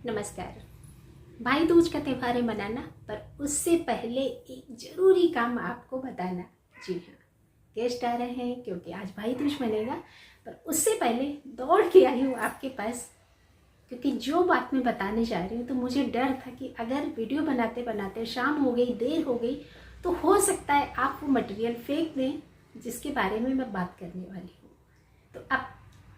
नमस्कार। भाई दूज का त्यौहार है मनाना, पर उससे पहले एक ज़रूरी काम आपको बताना। जी हाँ, गेस्ट आ रहे हैं क्योंकि आज भाई दूज मनेगा, पर उससे पहले दौड़ के आई हूँ आपके पास, क्योंकि जो बात मैं बताने जा रही हूँ तो मुझे डर था कि अगर वीडियो बनाते बनाते शाम हो गई, देर हो गई, तो हो सकता है आप वो मटेरियल फेंक दें जिसके बारे में मैं बात करने वाली हूँ। तो अब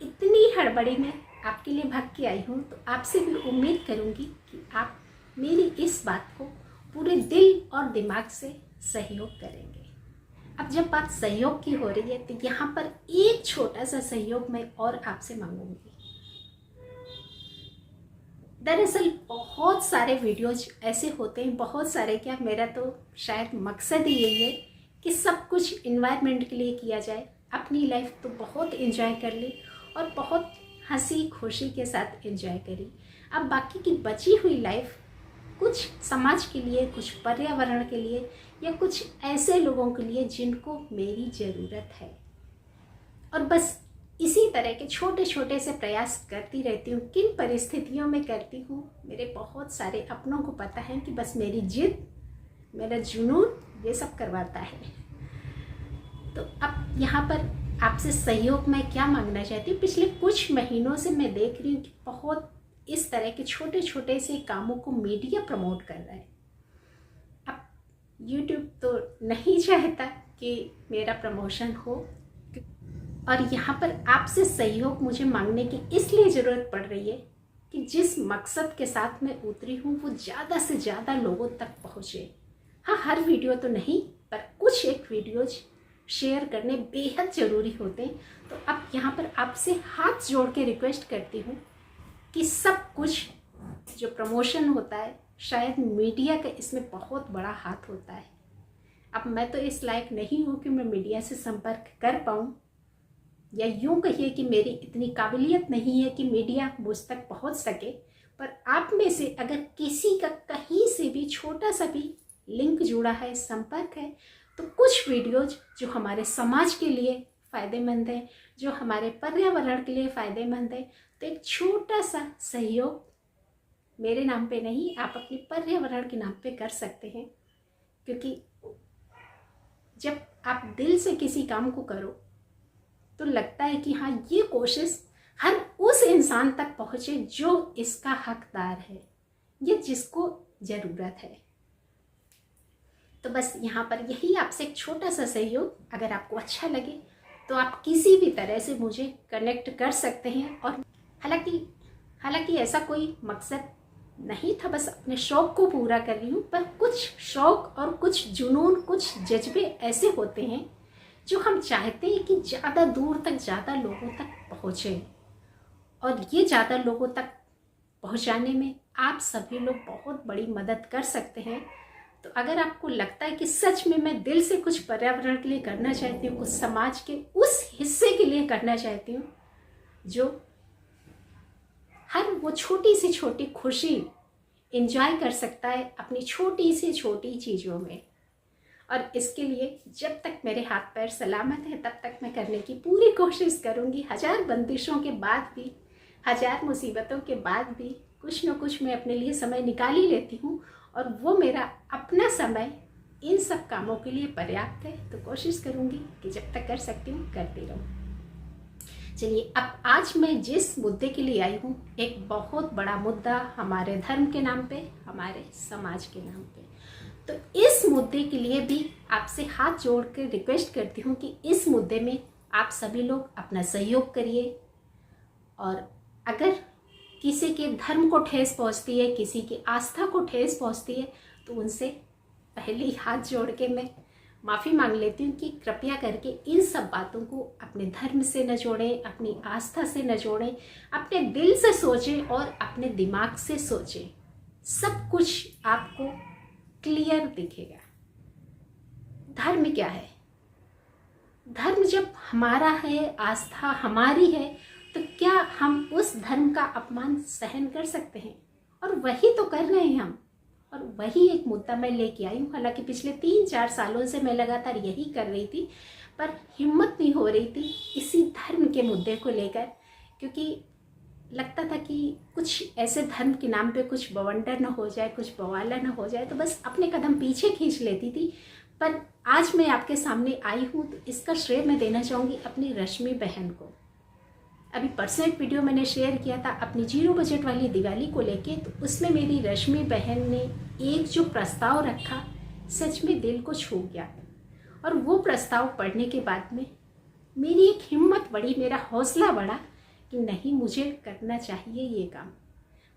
इतनी हड़बड़ी में आपके लिए भाग के आई हूँ, तो आपसे भी उम्मीद करूँगी कि आप मेरी इस बात को पूरे दिल और दिमाग से सहयोग करेंगे। अब जब बात सहयोग की हो रही है तो यहाँ पर एक छोटा सा सहयोग मैं और आपसे मांगूंगी। दरअसल बहुत सारे वीडियोज ऐसे होते हैं, बहुत सारे, क्या मेरा तो शायद मकसद ही यही है कि सब कुछ इन्वायरमेंट के लिए किया जाए, अपनी लाइफ तो बहुत एंजॉय कर ली और बहुत हंसी खुशी के साथ एंजॉय करी। अब बाकी की बची हुई लाइफ कुछ समाज के लिए, कुछ पर्यावरण के लिए, या कुछ ऐसे लोगों के लिए जिनको मेरी ज़रूरत है। और बस इसी तरह के छोटे छोटे से प्रयास करती रहती हूँ। किन परिस्थितियों में करती हूँ, मेरे बहुत सारे अपनों को पता है कि बस मेरी जिद, मेरा जुनून ये सब करवाता है। तो अब यहाँ पर आपसे सहयोग मैं क्या मांगना चाहती हूँ। पिछले कुछ महीनों से मैं देख रही हूँ कि बहुत इस तरह के छोटे छोटे से कामों को मीडिया प्रमोट कर रहा है। अब YouTube तो नहीं चाहता कि मेरा प्रमोशन हो, और यहाँ पर आपसे सहयोग मुझे मांगने की इसलिए ज़रूरत पड़ रही है कि जिस मकसद के साथ मैं उतरी हूँ वो ज़्यादा से ज़्यादा लोगों तक पहुँचे। हाँ, हर वीडियो तो नहीं, पर कुछ एक वीडियोज शेयर करने बेहद ज़रूरी होते हैं। तो अब यहाँ पर आपसे हाथ जोड़ के रिक्वेस्ट करती हूँ कि सब कुछ जो प्रमोशन होता है, शायद मीडिया का इसमें बहुत बड़ा हाथ होता है। अब मैं तो इस लायक नहीं हूँ कि मैं मीडिया से संपर्क कर पाऊँ, या यूँ कहिए कि मेरी इतनी काबिलियत नहीं है कि मीडिया मुझ तक पहुँच सके। पर आप में से अगर किसी का कहीं से भी छोटा सा भी लिंक जुड़ा है, संपर्क है, तो कुछ वीडियोज जो हमारे समाज के लिए फ़ायदेमंद है, जो हमारे पर्यावरण के लिए फ़ायदेमंद है, तो एक छोटा सा सहयोग मेरे नाम पे नहीं, आप अपने पर्यावरण के नाम पे कर सकते हैं। क्योंकि जब आप दिल से किसी काम को करो तो लगता है कि हाँ, ये कोशिश हर उस इंसान तक पहुँचे जो इसका हकदार है, ये जिसको ज़रूरत है। तो बस यहाँ पर यही आपसे एक छोटा सा सहयोग, अगर आपको अच्छा लगे तो आप किसी भी तरह से मुझे कनेक्ट कर सकते हैं। और हालांकि ऐसा कोई मकसद नहीं था, बस अपने शौक़ को पूरा कर रही हूँ। पर कुछ शौक़ और कुछ जुनून, कुछ जज्बे ऐसे होते हैं जो हम चाहते हैं कि ज़्यादा दूर तक, ज़्यादा लोगों तक पहुँचे, और ये ज़्यादा लोगों तक पहुँचाने में आप सभी लोग बहुत बड़ी मदद कर सकते हैं। तो अगर आपको लगता है कि सच में मैं दिल से कुछ पर्यावरण के लिए करना चाहती हूँ, कुछ समाज के उस हिस्से के लिए करना चाहती हूँ जो हर वो छोटी से छोटी खुशी एंजॉय कर सकता है अपनी छोटी से छोटी चीज़ों में, और इसके लिए जब तक मेरे हाथ पैर सलामत है तब तक मैं करने की पूरी कोशिश करूँगी। हजार बंदिशों के बाद भी, हजार मुसीबतों के बाद भी कुछ न कुछ मैं अपने लिए समय निकाल ही लेती हूँ, और वो मेरा अपना समय इन सब कामों के लिए पर्याप्त है। तो कोशिश करूँगी कि जब तक कर सकती हूँ करती रहूँ। चलिए, अब आज मैं जिस मुद्दे के लिए आई हूँ, एक बहुत बड़ा मुद्दा हमारे धर्म के नाम पे, हमारे समाज के नाम पे। तो इस मुद्दे के लिए भी आपसे हाथ जोड़ कर रिक्वेस्ट करती हूँ कि इस मुद्दे में आप सभी लोग अपना सहयोग करिए। और अगर किसी के धर्म को ठेस पहुँचती है, किसी की आस्था को ठेस पहुँचती है, तो उनसे पहले ही हाथ जोड़ के मैं माफ़ी मांग लेती हूँ कि कृपया करके इन सब बातों को अपने धर्म से न जोड़ें, अपनी आस्था से न जोड़ें, अपने दिल से सोचें और अपने दिमाग से सोचें। सब कुछ आपको क्लियर दिखेगा। धर्म क्या है? धर्म जब हमारा है, आस्था हमारी है, तो क्या हम उस धर्म का अपमान सहन कर सकते हैं? और वही तो कर रहे हैं हम, और वही एक मुद्दा मैं लेके आई हूँ। हालांकि पिछले 3-4 सालों से मैं लगातार यही कर रही थी, पर हिम्मत नहीं हो रही थी इसी धर्म के मुद्दे को लेकर, क्योंकि लगता था कि कुछ ऐसे धर्म के नाम पे कुछ बवंडर ना हो जाए, कुछ बवाला ना हो जाए, तो बस अपने कदम पीछे खींच लेती थी। पर आज मैं आपके सामने आई हूँ तो इसका श्रेय मैं देना चाहूँगी अपनी रश्मि बहन को। अभी परसों एक वीडियो मैंने शेयर किया था अपनी 0 बजट वाली दिवाली को लेके, तो उसमें मेरी रश्मि बहन ने एक जो प्रस्ताव रखा सच में दिल को छू गया। और वो प्रस्ताव पढ़ने के बाद में मेरी एक हिम्मत बढ़ी, मेरा हौसला बढ़ा कि नहीं, मुझे करना चाहिए ये काम।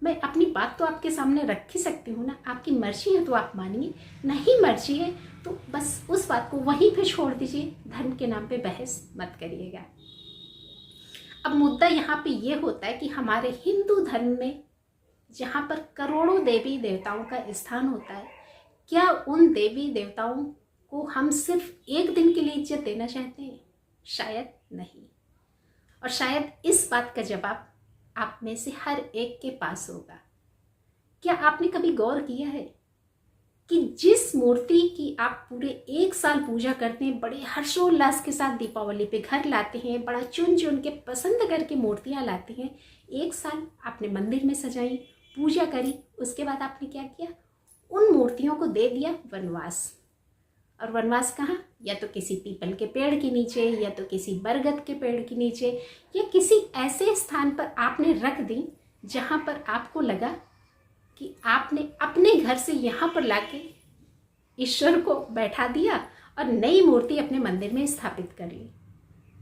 मैं अपनी बात तो आपके सामने रख ही सकती हूँ ना, आपकी मर्जी है तो आप मानिए, नहीं मर्जी है तो बस उस बात को वहीं पे छोड़ दीजिए, धर्म के नाम पे बहस मत करिएगा। अब मुद्दा यहाँ पे ये होता है कि हमारे हिंदू धर्म में जहाँ पर करोड़ों देवी देवताओं का स्थान होता है, क्या उन देवी देवताओं को हम सिर्फ एक दिन के लिए इज्जत देना चाहते हैं? शायद नहीं। और शायद इस बात का जवाब आप में से हर एक के पास होगा। क्या आपने कभी गौर किया है कि जिस मूर्ति की आप पूरे 1 साल पूजा करते हैं, बड़े हर्षोल्लास के साथ दीपावली पे घर लाते हैं, बड़ा चुन चुन के पसंद करके मूर्तियां लाते हैं, 1 साल आपने मंदिर में सजाई, पूजा करी, उसके बाद आपने क्या किया? उन मूर्तियों को दे दिया वनवास। और वनवास कहाँ? या तो किसी पीपल के पेड़ के नीचे, या तो किसी बरगद के पेड़ के नीचे, या किसी ऐसे स्थान पर आपने रख दी जहाँ पर आपको लगा कि आपने अपने घर से यहाँ पर लाके ईश्वर को बैठा दिया और नई मूर्ति अपने मंदिर में स्थापित कर ली।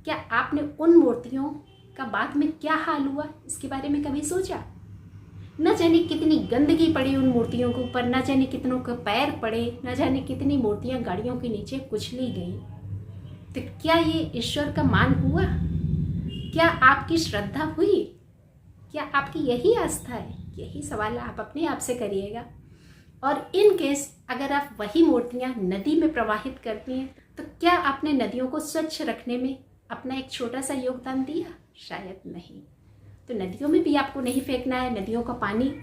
क्या आपने उन मूर्तियों का बाद में क्या हाल हुआ, इसके बारे में कभी सोचा? न जाने कितनी गंदगी पड़ी उन मूर्तियों के ऊपर, न जाने कितनों के पैर पड़े, न जाने कितनी मूर्तियां गाड़ियों के नीचे कुचली गई। तो क्या ये ईश्वर का मान हुआ? क्या आपकी श्रद्धा हुई? क्या आपकी यही आस्था है? यही सवाल आप अपने आप से करिएगा। और इन केस अगर आप वही मूर्तियां नदी में प्रवाहित करती हैं, तो क्या आपने नदियों को स्वच्छ रखने में अपना एक छोटा सा योगदान दिया? शायद नहीं। तो नदियों में भी आपको नहीं फेंकना है। नदियों का पानी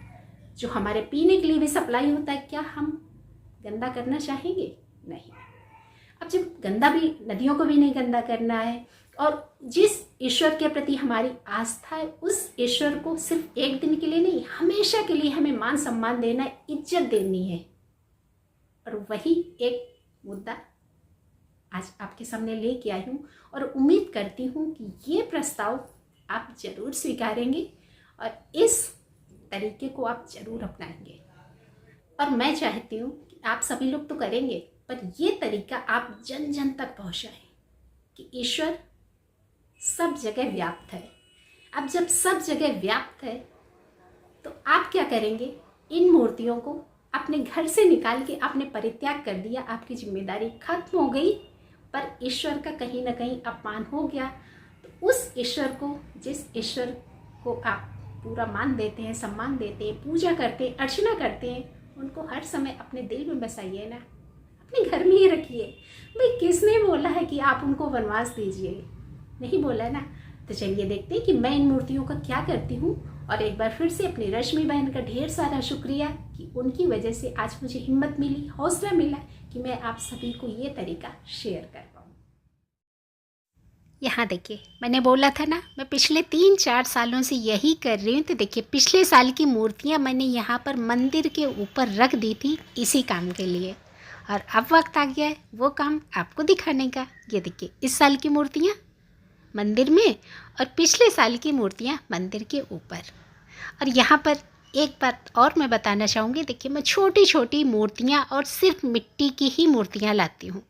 जो हमारे पीने के लिए भी सप्लाई होता है, क्या हम गंदा करना चाहेंगे? नहीं। अब जब गंदा भी, नदियों को भी नहीं गंदा करना है, और जिस ईश्वर के प्रति हमारी आस्था है उस ईश्वर को सिर्फ एक दिन के लिए नहीं, हमेशा के लिए हमें मान सम्मान देना है, इज्जत देनी है। और वही एक मुद्दा आज आपके सामने लेके आई हूँ, और उम्मीद करती हूँ कि ये प्रस्ताव आप जरूर स्वीकारेंगे और इस तरीके को आप जरूर अपनाएंगे। और मैं चाहती हूँ कि आप सभी लोग तो करेंगे, पर ये तरीका आप जन जन तक पहुँचाएं कि ईश्वर सब जगह व्याप्त है। अब जब सब जगह व्याप्त है तो आप क्या करेंगे? इन मूर्तियों को अपने घर से निकाल के आपने परित्याग कर दिया, आपकी जिम्मेदारी खत्म हो गई, पर ईश्वर का कहीं ना कहीं अपमान हो गया। तो उस ईश्वर को, जिस ईश्वर को आप पूरा मान देते हैं, सम्मान देते हैं, पूजा करते हैं, अर्चना करते हैं, उनको हर समय अपने दिल में बसाइए ना, अपने घर में ही रखिए। भाई किसने बोला है कि आप उनको वनवास दीजिए? नहीं बोला है ना। तो चलिए देखते हैं कि मैं इन मूर्तियों का क्या करती हूँ। और एक बार फिर से अपनी रश्मि बहन का ढेर सारा शुक्रिया कि उनकी वजह से आज मुझे हिम्मत मिली, हौसला मिला कि मैं आप सभी को ये तरीका शेयर कर पाऊँ। यहाँ देखिए, मैंने बोला था ना मैं पिछले 3-4 सालों से यही कर रही हूँ। तो देखिए, पिछले साल की मूर्तियाँ मैंने यहाँ पर मंदिर के ऊपर रख दी थी इसी काम के लिए, और अब वक्त आ गया है वो काम आपको दिखाने का। ये देखिए, इस साल की मूर्तियाँ मंदिर में और पिछले साल की मूर्तियाँ मंदिर के ऊपर। और यहाँ पर एक बात और मैं बताना चाहूँगी। देखिए, मैं छोटी छोटी मूर्तियाँ और सिर्फ मिट्टी की ही मूर्तियाँ लाती हूँ,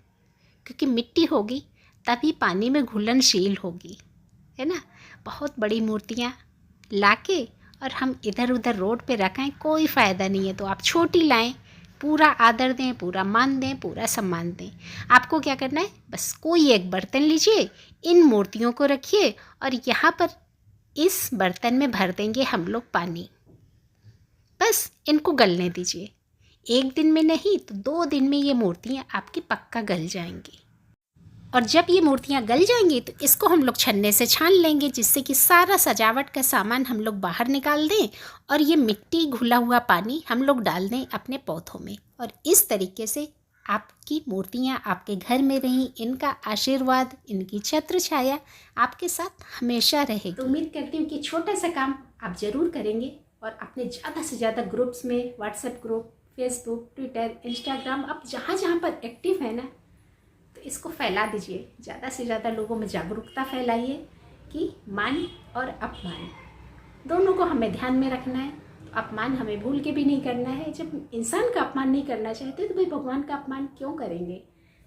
क्योंकि मिट्टी होगी तभी पानी में घुलनशील होगी, है ना। बहुत बड़ी मूर्तियाँ लाके और हम इधर उधर रोड पे रखें, कोई फ़ायदा नहीं है। तो आप छोटी लाएं, पूरा आदर दें, पूरा मान दें, पूरा सम्मान दें। आपको क्या करना है? बस कोई एक बर्तन लीजिए, इन मूर्तियों को रखिए, और यहाँ पर इस बर्तन में भर देंगे हम लोग पानी। बस इनको गलने दीजिए। 1 दिन में नहीं तो 2 दिन में ये मूर्तियाँ आपकी पक्का गल जाएंगी। और जब ये मूर्तियाँ गल जाएंगी तो इसको हम लोग छन्ने से छान लेंगे, जिससे कि सारा सजावट का सामान हम लोग बाहर निकाल दें, और ये मिट्टी घुला हुआ पानी हम लोग डाल दें अपने पौधों में। और इस तरीके से आपकी मूर्तियाँ आपके घर में रहें, इनका आशीर्वाद, इनकी छत्र छाया आपके साथ हमेशा रहे। तो उम्मीद करती हूँ कि छोटा सा काम आप ज़रूर करेंगे और अपने ज़्यादा से ज़्यादा ग्रुप्स में, WhatsApp group, Facebook, Twitter, Instagram, आप जहाँ जहाँ पर एक्टिव है ना, तो इसको फैला दीजिए। ज़्यादा से ज़्यादा लोगों में जागरूकता फैलाइए कि मान और अपमान दोनों को हमें ध्यान में रखना है। अपमान हमें भूल के भी नहीं करना है। जब इंसान का अपमान नहीं करना चाहते तो भाई भगवान का अपमान क्यों करेंगे।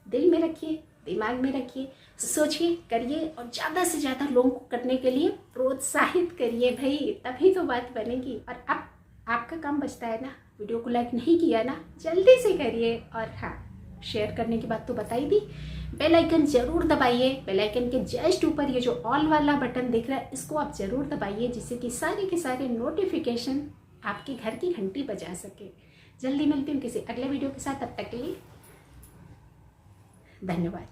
दिल में रखिए, दिमाग में रखिए, सोचिए, करिए और ज़्यादा से ज़्यादा लोगों को करने के लिए प्रोत्साहित करिए भाई, तभी तो बात बनेगी। और अब आपका काम बचता है ना, वीडियो को लाइक नहीं किया ना, जल्दी से करिए। और हाँ, शेयर करने की बात तो बताई दी, बेल आइकन जरूर दबाइए। बेल आइकन के जस्ट ऊपर ये जो ऑल वाला बटन दिख रहा है, इसको आप जरूर दबाइए, जिससे कि सारे के सारे नोटिफिकेशन आपके घर की घंटी बजा सके। जल्दी मिलती हूँ किसी अगले वीडियो के साथ, तब तक के लिए धन्यवाद।